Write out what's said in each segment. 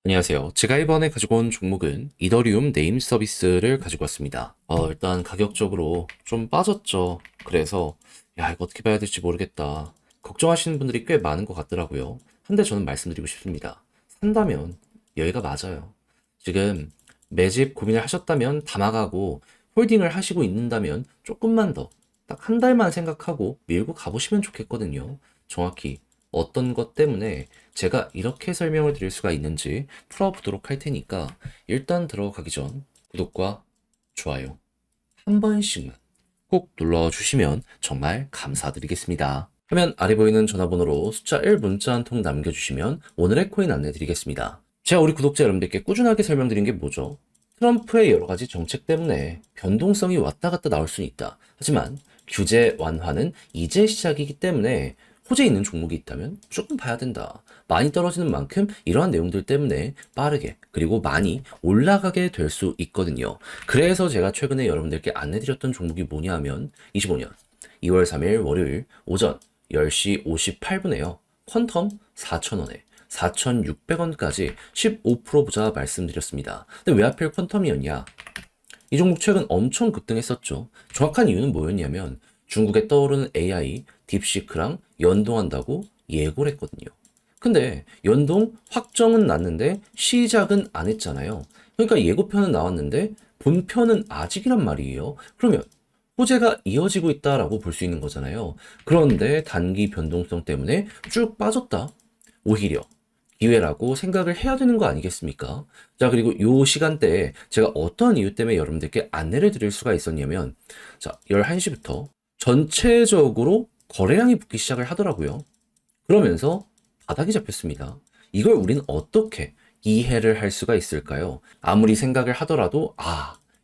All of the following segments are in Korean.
안녕하세요. 제가 이번에 가지고 온 종목은 이더리움 네임 서비스를 가지고 왔습니다. 일단 가격적으로 좀 빠졌죠. 그래서 야, 이거 어떻게 봐야 될지 모르겠다. 걱정하시는 분들이 꽤 많은 것 같더라고요. 근데 저는 말씀드리고 싶습니다. 산다면 여기가 맞아요. 지금 매집 고민을 하셨다면 담아가고 홀딩을 하시고 있는다면 조금만 더, 딱 한 달만 생각하고 밀고 가보시면 좋겠거든요. 정확히 어떤 것 때문에 제가 이렇게 설명을 드릴 수가 있는지 풀어보도록 할 테니까 일단 들어가기 전 구독과 좋아요 한 번씩만 꼭 눌러주시면 정말 감사드리겠습니다. 화면 아래 보이는 전화번호로 숫자 1 문자 한 통 남겨주시면 오늘의 코인 안내드리겠습니다. 제가 우리 구독자 여러분들께 꾸준하게 설명드린 게 뭐죠? 트럼프의 여러 가지 정책 때문에 변동성이 왔다 갔다 나올 수는 있다. 하지만 규제 완화는 이제 시작이기 때문에 호재 있는 종목이 있다면 조금 봐야 된다. 많이 떨어지는 만큼 이러한 내용들 때문에 빠르게 그리고 많이 올라가게 될 수 있거든요. 그래서 제가 최근에 여러분들께 안내드렸던 종목이 뭐냐 하면 25년 2월 3일 월요일 오전 10시 58분에요. 퀀텀 4,000원에 4,600원까지 15% 부자 말씀드렸습니다. 근데 왜 하필 퀀텀이었냐? 이 종목 최근 엄청 급등했었죠. 정확한 이유는 뭐였냐면 중국에 떠오르는 AI, 딥시크랑 연동한다고 예고를 했거든요. 근데 연동 확정은 났는데 시작은 안 했잖아요. 그러니까 예고편은 나왔는데 본편은 아직이란 말이에요. 그러면 호재가 이어지고 있다라고 볼 수 있는 거잖아요. 그런데 단기 변동성 때문에 쭉 빠졌다. 오히려 기회라고 생각을 해야 되는 거 아니겠습니까? 자, 그리고 요 시간대에 제가 어떤 이유 때문에 여러분들께 안내를 드릴 수가 있었냐면, 자, 11시부터 전체적으로 거래량이 붙기 시작을 하더라고요. 그러면서 바닥이 잡혔습니다. 이걸 우리는 어떻게 이해를 할 수가 있을까요? 아무리 생각을 하더라도,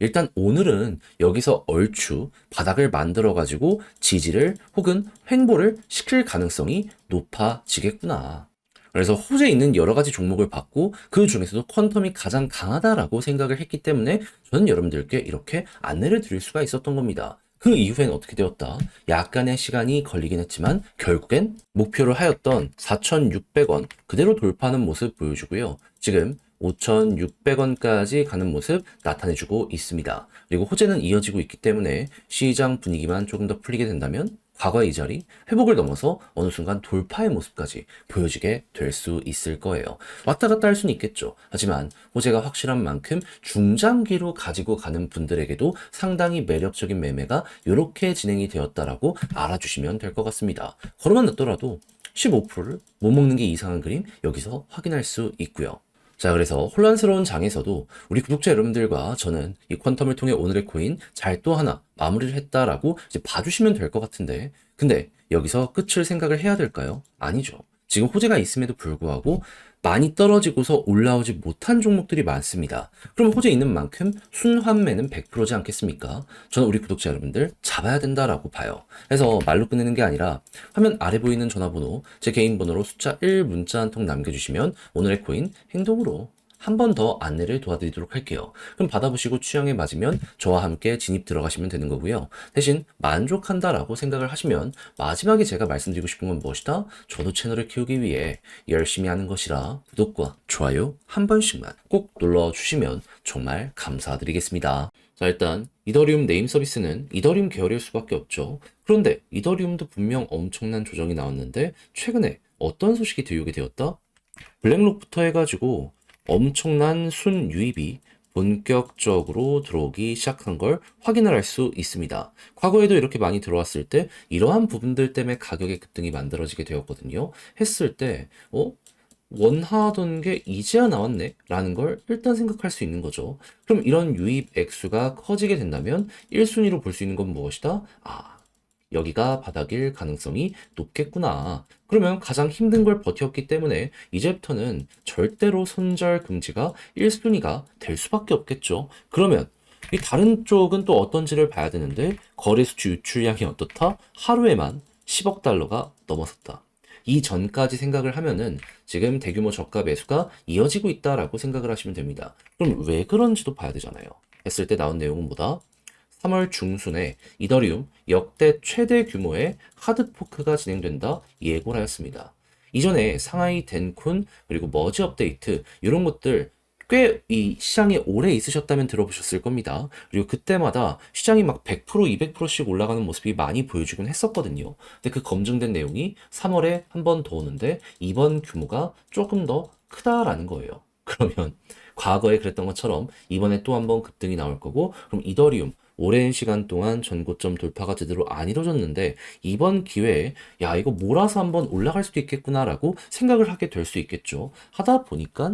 일단 오늘은 여기서 얼추 바닥을 만들어가지고 지지를 혹은 횡보를 시킬 가능성이 높아지겠구나. 그래서 호재 있는 여러 가지 종목을 봤고 그 중에서도 퀀텀이 가장 강하다라고 생각을 했기 때문에 저는 여러분들께 이렇게 안내를 드릴 수가 있었던 겁니다. 그 이후엔 어떻게 되었다? 약간의 시간이 걸리긴 했지만 결국엔 목표를 하였던 4,600원 그대로 돌파하는 모습 보여주고요. 지금 5,600원까지 가는 모습 나타내주고 있습니다. 그리고 호재는 이어지고 있기 때문에 시장 분위기만 조금 더 풀리게 된다면 과거의 이 자리, 회복을 넘어서 어느 순간 돌파의 모습까지 보여지게 될 수 있을 거예요. 왔다 갔다 할 수는 있겠죠. 하지만 호재가 확실한 만큼 중장기로 가지고 가는 분들에게도 상당히 매력적인 매매가 이렇게 진행이 되었다라고 알아주시면 될 것 같습니다. 걸어만 놨더라도 15%를 못 먹는 게 이상한 그림 여기서 확인할 수 있고요. 자, 그래서 혼란스러운 장에서도 우리 구독자 여러분들과 저는 이 퀀텀을 통해 오늘의 코인 잘 또 하나 마무리를 했다라고 이제 봐주시면 될 것 같은데, 근데 여기서 끝을 생각을 해야 될까요? 아니죠. 지금 호재가 있음에도 불구하고 많이 떨어지고서 올라오지 못한 종목들이 많습니다. 그럼 호재 있는 만큼 순환매는 100%지 않겠습니까? 저는 우리 구독자 여러분들 잡아야 된다라고 봐요. 그래서 말로 끝내는 게 아니라 화면 아래 보이는 전화번호, 제 개인 번호로 숫자 1 문자 한 통 남겨주시면 오늘의 코인 행동으로 한 번 더 안내를 도와드리도록 할게요. 그럼 받아보시고 취향에 맞으면 저와 함께 진입 들어가시면 되는 거고요. 대신 만족한다라고 생각을 하시면 마지막에 제가 말씀드리고 싶은 건 무엇이다? 저도 채널을 키우기 위해 열심히 하는 것이라 구독과 좋아요 한 번씩만 꼭 눌러주시면 정말 감사드리겠습니다. 자, 일단 이더리움 네임 서비스는 이더리움 계열일 수밖에 없죠. 그런데 이더리움도 분명 엄청난 조정이 나왔는데 최근에 어떤 소식이 들리게 되었다? 블랙록부터 해가지고 엄청난 순유입이 본격적으로 들어오기 시작한 걸 확인을 할 수 있습니다. 과거에도 이렇게 많이 들어왔을 때 이러한 부분들 때문에 가격의 급등이 만들어지게 되었거든요. 했을 때 원하던 게 이제야 나왔네 라는 걸 일단 생각할 수 있는 거죠. 그럼 이런 유입 액수가 커지게 된다면 1순위로 볼 수 있는 건 무엇이다? 여기가 바닥일 가능성이 높겠구나. 그러면 가장 힘든 걸 버텼기 때문에 이제부터는 절대로 손절 금지가 1순위가 될 수밖에 없겠죠. 그러면 이 다른 쪽은 또 어떤지를 봐야 되는데 거래 수치 유출량이 어떻다? 하루에만 10억 달러가 넘어섰다. 이 전까지 생각을 하면은 지금 대규모 저가 매수가 이어지고 있다라고 생각을 하시면 됩니다. 그럼 왜 그런지도 봐야 되잖아요. 했을 때 나온 내용은 뭐다? 3월 중순에 이더리움 역대 최대 규모의 하드포크가 진행된다 예고를 하였습니다. 이전에 상하이 덴쿤 그리고 머지 업데이트 이런 것들 꽤 이 시장에 오래 있으셨다면 들어보셨을 겁니다. 그리고 그때마다 시장이 막 100%, 200%씩 올라가는 모습이 많이 보여주긴 했었거든요. 근데 그 검증된 내용이 3월에 한 번 더 오는데 이번 규모가 조금 더 크다라는 거예요. 그러면 과거에 그랬던 것처럼 이번에 또 한 번 급등이 나올 거고, 그럼 이더리움 오랜 시간 동안 전고점 돌파가 제대로 안 이루어졌는데 이번 기회에 야 이거 몰아서 한번 올라갈 수도 있겠구나라고 생각을 하게 될 수 있겠죠. 하다 보니까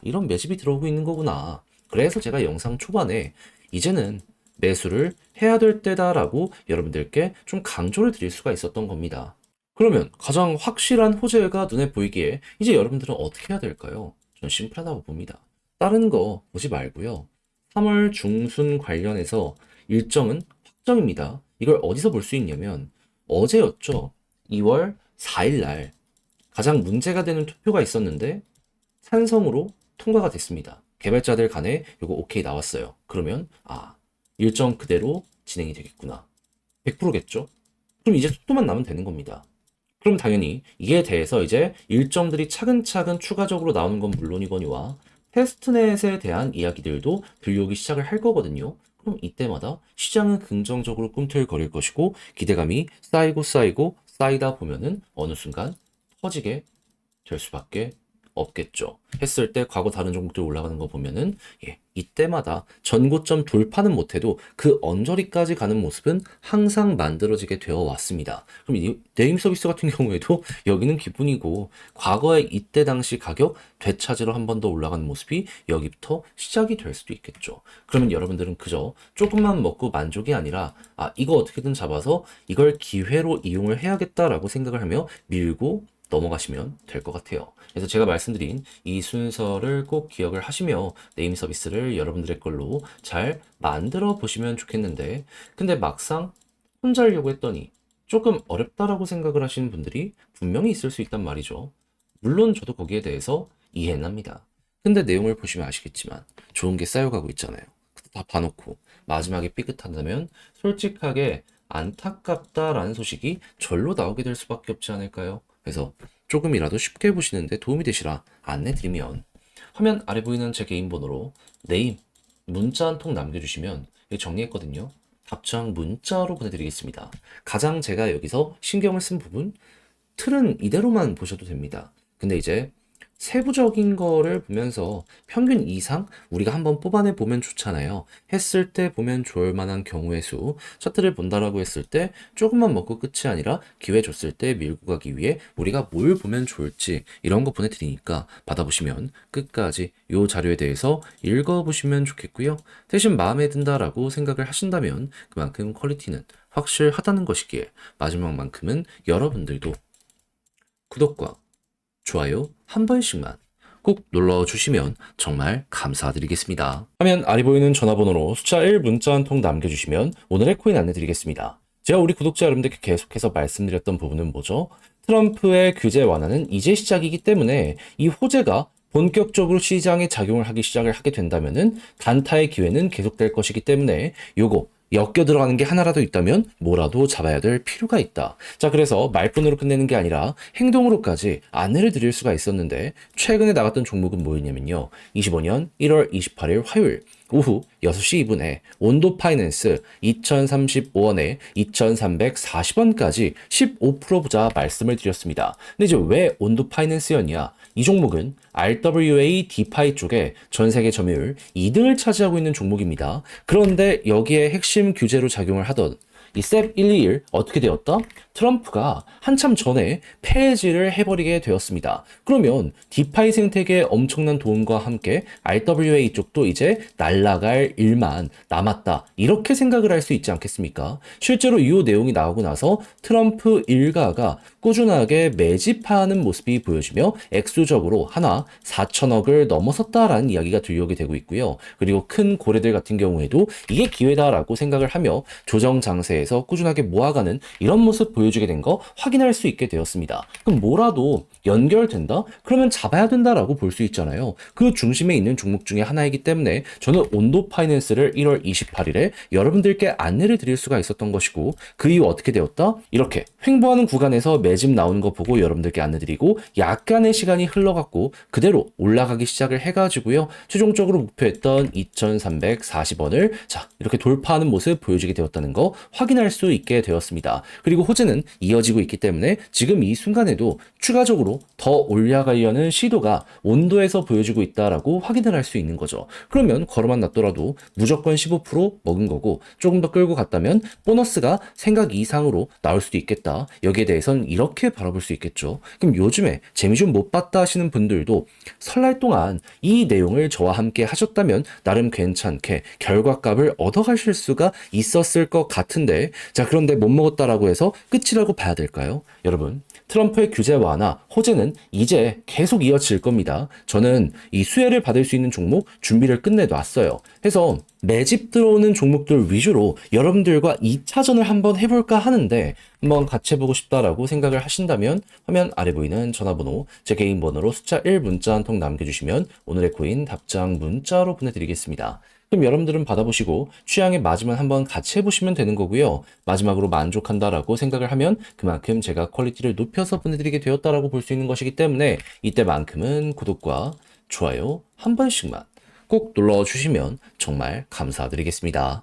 이런 매집이 들어오고 있는 거구나. 그래서 제가 영상 초반에 이제는 매수를 해야 될 때다라고 여러분들께 좀 강조를 드릴 수가 있었던 겁니다. 그러면 가장 확실한 호재가 눈에 보이기에 이제 여러분들은 어떻게 해야 될까요? 저는 심플하다고 봅니다. 다른 거 보지 말고요. 3월 중순 관련해서 일정은 확정입니다. 이걸 어디서 볼 수 있냐면 어제였죠. 2월 4일 날 가장 문제가 되는 투표가 있었는데 찬성으로 통과가 됐습니다. 개발자들 간에 이거 오케이 나왔어요. 그러면 일정 그대로 진행이 되겠구나. 100%겠죠? 그럼 이제 속도만 나면 되는 겁니다. 그럼 당연히 이에 대해서 이제 일정들이 차근차근 추가적으로 나오는 건 물론이거니와 테스트넷에 대한 이야기들도 들려오기 시작을 할 거거든요. 그럼 이때마다 시장은 긍정적으로 꿈틀거릴 것이고 기대감이 쌓이고 쌓이다 보면은 어느 순간 터지게 될 수밖에 없겠죠. 했을 때 과거 다른 종목들 올라가는 거 보면은 이때마다 전고점 돌파는 못해도 그 언저리까지 가는 모습은 항상 만들어지게 되어 왔습니다. 그럼 이 네임 서비스 같은 경우에도 여기는 기분이고 과거에 이때 당시 가격 되찾으러 한 번 더 올라가는 모습이 여기부터 시작이 될 수도 있겠죠. 그러면 여러분들은 그저 조금만 먹고 만족이 아니라 이거 어떻게든 잡아서 이걸 기회로 이용을 해야겠다라고 생각을 하며 밀고 넘어가시면 될 것 같아요. 그래서 제가 말씀드린 이 순서를 꼭 기억을 하시며 네임 서비스를 여러분들의 걸로 잘 만들어 보시면 좋겠는데, 근데 막상 혼자 하려고 했더니 조금 어렵다라고 생각을 하시는 분들이 분명히 있을 수 있단 말이죠. 물론 저도 거기에 대해서 이해는 합니다. 근데 내용을 보시면 아시겠지만 좋은 게 쌓여가고 있잖아요. 다 봐놓고 마지막에 삐끗한다면 솔직하게 안타깝다라는 소식이 절로 나오게 될 수밖에 없지 않을까요? 그래서 조금이라도 쉽게 보시는데 도움이 되시라 안내드리면 화면 아래 보이는 제 개인 번호로 네임 문자 한 통 남겨주시면 정리했거든요. 답장 문자로 보내드리겠습니다. 가장 제가 여기서 신경을 쓴 부분 틀은 이대로만 보셔도 됩니다. 근데 이제 세부적인 거를 보면서 평균 이상 우리가 한번 뽑아내 보면 좋잖아요. 했을 때 보면 좋을 만한 경우의 수, 차트를 본다라고 했을 때 조금만 먹고 끝이 아니라 기회 줬을 때 밀고 가기 위해 우리가 뭘 보면 좋을지 이런 거 보내드리니까 받아보시면 끝까지 이 자료에 대해서 읽어보시면 좋겠고요. 대신 마음에 든다라고 생각을 하신다면 그만큼 퀄리티는 확실하다는 것이기에 마지막만큼은 여러분들도 구독과 좋아요 한 번씩만 꼭 눌러주시면 정말 감사드리겠습니다. 화면 아래 보이는 전화번호로 숫자 1 문자 한 통 남겨주시면 오늘의 코인 안내드리겠습니다. 제가 우리 구독자 여러분들께 계속해서 말씀드렸던 부분은 뭐죠? 트럼프의 규제 완화는 이제 시작이기 때문에 이 호재가 본격적으로 시장에 작용을 하기 시작을 하게 된다면은 단타의 기회는 계속될 것이기 때문에 요거 엮여 들어가는 게 하나라도 있다면 뭐라도 잡아야 될 필요가 있다. 자, 그래서 말뿐으로 끝내는 게 아니라 행동으로까지 안내를 드릴 수가 있었는데 최근에 나갔던 종목은 뭐였냐면요. 25년 1월 28일 화요일 오후 6시 2분에 온도 파이낸스 2035원에 2340원까지 15% 부자 말씀을 드렸습니다. 근데 이제 왜 온도 파이낸스였냐? 이 종목은 RWA 디파이 쪽에 전 세계 점유율 2등을 차지하고 있는 종목입니다. 그런데 여기에 핵심 규제로 작용을 하던 이 셉 121 어떻게 되었다? 트럼프가 한참 전에 폐지를 해버리게 되었습니다. 그러면 디파이 생태계에 엄청난 도움과 함께 RWA 쪽도 이제 날아갈 일만 남았다. 이렇게 생각을 할 수 있지 않겠습니까? 실제로 이 내용이 나오고 나서 트럼프 일가가 꾸준하게 매집하는 모습이 보여지며 액수적으로 하나 4천억을 넘어섰다라는 이야기가 들려오게 되고 있고요. 그리고 큰 고래들 같은 경우에도 이게 기회다라고 생각을 하며 조정 장세에 대해서 꾸준하게 모아가는 이런 모습 보여주게 된 거 확인할 수 있게 되었습니다. 그럼 뭐라도 연결된다? 그러면 잡아야 된다라고 볼 수 있잖아요. 그 중심에 있는 종목 중에 하나이기 때문에 저는 온도 파이낸스를 1월 28일에 여러분들께 안내를 드릴 수가 있었던 것이고, 그 이후 어떻게 되었다? 이렇게 횡보하는 구간에서 매집 나오는 거 보고 여러분들께 안내드리고, 약간의 시간이 흘러갔고 그대로 올라가기 시작을 해가지고요, 최종적으로 목표했던 2340원을 자 이렇게 돌파하는 모습 보여주게 되었다는 거 확인할 수 있게 되었습니다. 그리고 호재는 이어지고 있기 때문에 지금 이 순간에도 추가적으로 더 올라가려는 시도가 온도에서 보여지고 있다라고 확인을 할 수 있는 거죠. 그러면 걸어만 놨더라도 무조건 15% 먹은 거고, 조금 더 끌고 갔다면 보너스가 생각 이상으로 나올 수도 있겠다. 여기에 대해서는 이렇게 바라볼 수 있겠죠. 그럼 요즘에 재미 좀 못 봤다 하시는 분들도 설날 동안 이 내용을 저와 함께 하셨다면 나름 괜찮게 결과값을 얻어가실 수가 있었을 것 같은데, 자 그런데 못 먹었다라고 해서 끝이라고 봐야 될까요? 여러분, 트럼프의 규제 완화, 호재는 이제 계속 이어질 겁니다. 저는 이 수혜를 받을 수 있는 종목 준비를 끝내놨어요. 해서 매집 들어오는 종목들 위주로 여러분들과 2차전을 한번 해볼까 하는데, 한번 같이 해보고 싶다라고 생각을 하신다면 화면 아래 보이는 전화번호, 제 개인 번호로 숫자 1 문자 한 통 남겨주시면 오늘의 코인 답장 문자로 보내드리겠습니다. 그럼 여러분들은 받아보시고 취향에 맞으면 한번 같이 해보시면 되는 거고요. 마지막으로 만족한다라고 생각을 하면 그만큼 제가 퀄리티를 높여서 보내드리게 되었다라고 볼 수 있는 것이기 때문에, 이때만큼은 구독과 좋아요 한 번씩만 꼭 눌러주시면 정말 감사드리겠습니다.